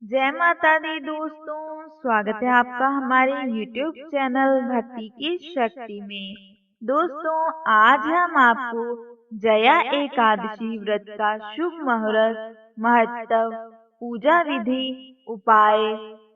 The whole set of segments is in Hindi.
जय माता दी दोस्तों, स्वागत है आपका हमारे YouTube चैनल भक्ति की शक्ति में। दोस्तों, आज हम आपको जया एकादशी व्रत का शुभ मुहूर्त, महत्व, पूजा विधि, उपाय,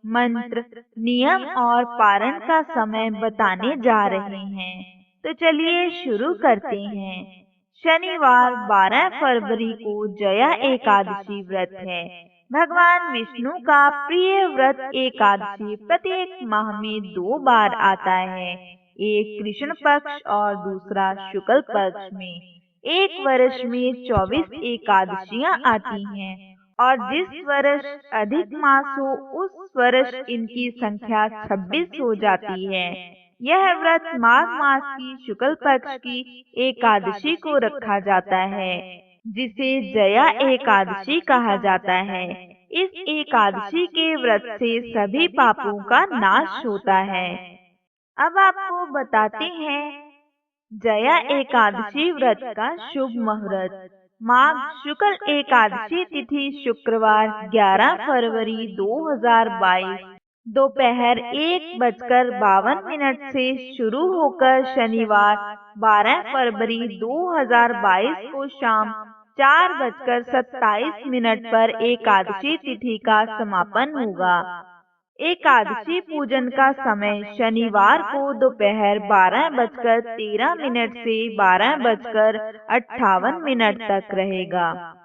मंत्र, नियम और पारण का समय बताने जा रहे हैं। तो चलिए शुरू करते हैं। शनिवार 12 फरवरी को जया एकादशी व्रत है। भगवान विष्णु का प्रिय व्रत एकादशी प्रत्येक माह में 2 बार आता है, एक कृष्ण पक्ष और दूसरा शुक्ल पक्ष में। एक वर्ष में 24 एकादशियां आती हैं और जिस वर्ष अधिक मास हो उस वर्ष इनकी संख्या 26 हो जाती है। यह व्रत माघ मास की शुक्ल पक्ष की एकादशी को रखा जाता है, जिसे जया एकादशी कहा जाता है। इस एकादशी के व्रत से सभी पापों का नाश होता है। अब आपको बताते हैं जया एकादशी व्रत का शुभ मुहूर्त। माघ शुक्ल एकादशी तिथि शुक्रवार 11 फरवरी 2022 दोपहर 1:52 से शुरू होकर शनिवार 12 फरवरी 2022 को शाम 4:27 पर एकादशी तिथि का समापन होगा। एकादशी पूजन का समय शनिवार को दोपहर 12:13 से 12:58 तक रहेगा।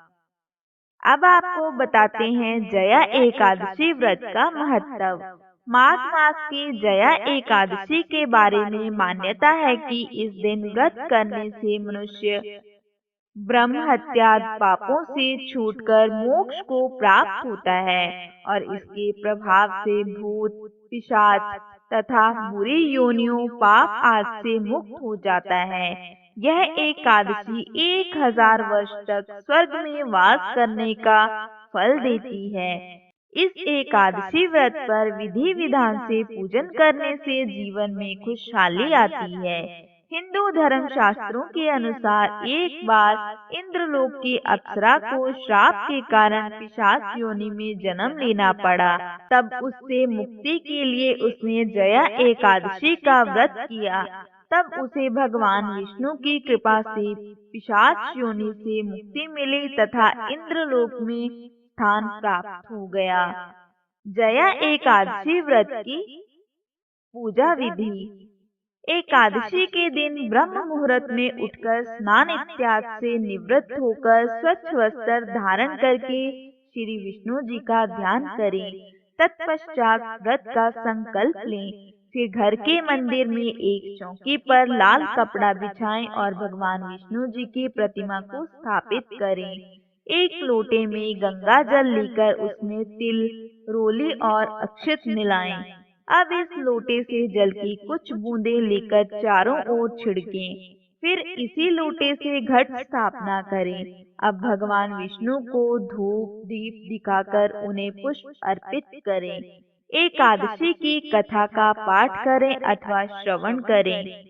अब आपको बताते हैं जया एकादशी व्रत का महत्व। माघ मास की जया एकादशी के बारे में मान्यता है कि इस दिन व्रत करने से मनुष्य ब्रह्म हत्या पापों से छूटकर मोक्ष को प्राप्त होता है और इसके प्रभाव से भूत, पिशाच तथा बुरी योनियों, पाप आदि से मुक्त हो जाता है। यह एकादशी 1000 वर्ष तक स्वर्ग में वास करने का फल देती है। इस एकादशी व्रत पर विधि विधान से पूजन करने से जीवन में खुशहाली आती है। हिंदू धर्म शास्त्रों के अनुसार एक बार इंद्रलोक की अप्सरा को श्राप के कारण पिशाच योनि में जन्म लेना पड़ा। तब उससे मुक्ति के लिए उसने जया एकादशी का व्रत किया। तब उसे भगवान विष्णु की कृपा से पिशाच योनि से मुक्ति मिली तथा इंद्रलोक में स्थान प्राप्त हो गया। जया एकादशी व्रत की पूजा विधि। एकादशी के दिन ब्रह्म मुहूर्त में उठकर स्नान इत्यादि से निवृत्त होकर स्वच्छ वस्त्र धारण करके श्री विष्णु जी का ध्यान करें। तत्पश्चात व्रत का संकल्प लें। फिर घर के मंदिर में एक चौकी पर लाल कपड़ा बिछाएं और भगवान विष्णु जी की प्रतिमा को स्थापित करें। एक लोटे में गंगा जल लेकर उसमें तिल, रोली और अक्षत मिलाएं। अब इस लोटे से जल की कुछ बूंदें लेकर चारों ओर छिड़कें। फिर इसी लोटे से घट स्थापना करें। अब भगवान विष्णु को धूप दीप दिखाकर उन्हें पुष्प अर्पित करें। एकादशी की कथा का पाठ करें अथवा श्रवण करें।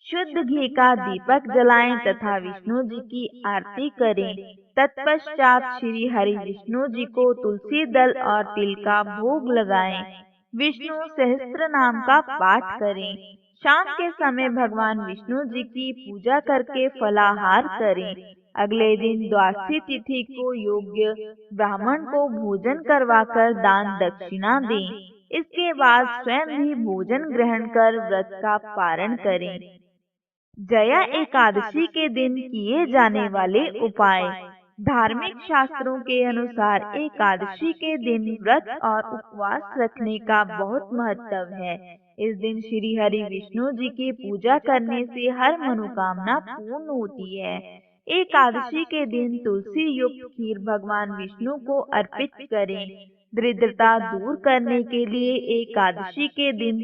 शुद्ध घी का दीपक जलाएं तथा विष्णु जी की आरती करें। तत्पश्चात श्री हरि विष्णु जी को तुलसी दल और तिल का भोग लगाएं। विष्णु सहस्त्र नाम का पाठ करें। शाम के समय भगवान विष्णु जी की पूजा करके फलाहार करें। अगले दिन द्वादशी तिथि को योग्य ब्राह्मण को भोजन करवाकर दान दक्षिणा दें। इसके बाद स्वयं भी भोजन ग्रहण कर व्रत का पारण करें। जया एकादशी के दिन किए जाने वाले उपाय। धार्मिक शास्त्रों के अनुसार एकादशी के दिन व्रत और उपवास रखने का बहुत महत्व है। इस दिन श्री हरि विष्णु जी की पूजा करने से हर मनोकामना पूर्ण होती है। एकादशी के दिन तुलसी युक्त खीर भगवान विष्णु को अर्पित करें। दरिद्रता दूर करने के लिए एकादशी के दिन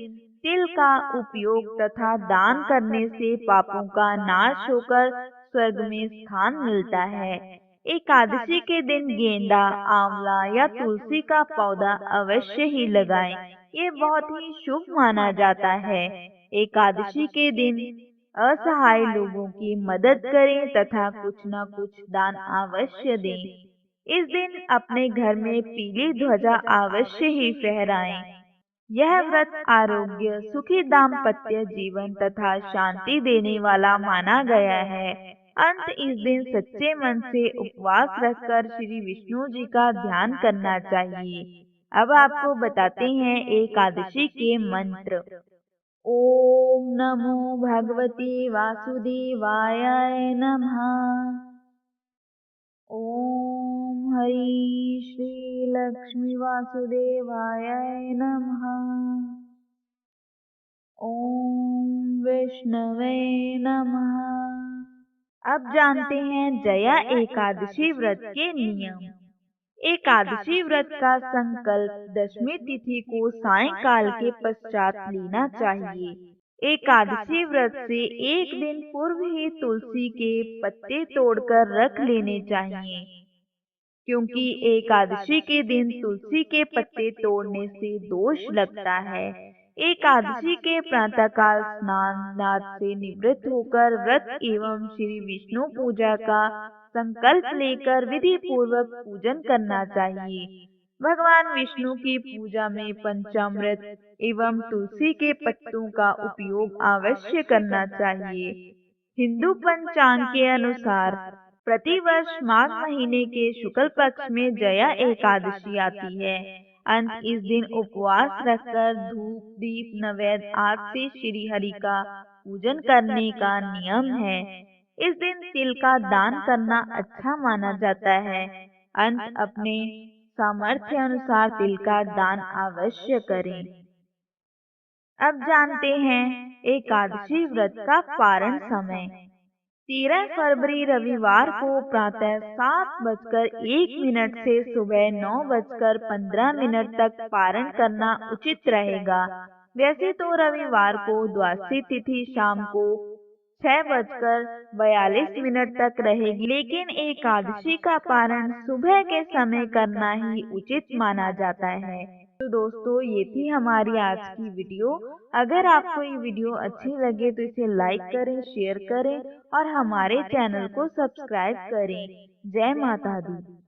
तिल का उपयोग तथा दान करने से पापों का नाश होकर स्वर्ग में स्थान मिलता है। एकादशी के दिन गेंदा, आंवला या तुलसी का पौधा अवश्य ही लगाएं। ये बहुत ही शुभ माना जाता है। एकादशी के दिन असहाय लोगों की मदद करें तथा कुछ न कुछ दान अवश्य दें। इस दिन अपने घर में पीली ध्वजा अवश्य ही फहराएं। यह व्रत आरोग्य, सुखी दाम्पत्य जीवन तथा शांति देने वाला माना गया है। अंत इस दिन सच्चे मन से उपवास रखकर श्री विष्णु जी का ध्यान करना चाहिए। अब आपको बताते हैं एकादशी के मंत्र। ओम नमो भगवते वासुदेवाय नमः। ओम हरि श्री लक्ष्मी वासुदेवाय नमः। ओम विष्णवे नमः। अब जानते हैं जया एकादशी व्रत के नियम। एकादशी व्रत का संकल्प दशमी तिथि को सायंकाल के पश्चात लेना चाहिए। एकादशी व्रत से एक दिन पूर्व ही तुलसी के पत्ते तोड़कर रख लेने चाहिए, क्योंकि एकादशी के दिन तुलसी के पत्ते तोड़ने से दोष लगता है। एकादशी के प्रातःकाल स्नान दान से निवृत्त होकर व्रत एवं श्री विष्णु पूजा का संकल्प लेकर विधि पूर्वक पूजन करना चाहिए। भगवान विष्णु की पूजा में पंचामृत एवं तुलसी के पत्तों का उपयोग अवश्य करना चाहिए। हिंदू पंचांग के अनुसार प्रतिवर्ष माघ महीने के शुक्ल पक्ष में जया एकादशी आती है। अंत इस दिन उपवास रखकर धूप दीप नैवेद्य आदि से श्री हरि का पूजन करने का नियम है। इस दिन तिल का दान करना अच्छा माना जाता है। अंत अपने सामर्थ्य अनुसार तिल का दान अवश्य करें। अब जानते हैं एकादशी व्रत का पारण समय। 13 फरवरी रविवार को प्रातः 7:01 से सुबह 9:15 तक पारण करना उचित रहेगा। वैसे तो रविवार को द्वादशी तिथि शाम को 6:42 तक रहेगी, लेकिन एकादशी का पारण सुबह के समय करना ही उचित माना जाता है। तो दोस्तों, ये थी हमारी आज की वीडियो। अगर आपको ये वीडियो अच्छी लगे तो इसे लाइक करें, शेयर करें और हमारे चैनल को सब्सक्राइब करें। जय माता दी।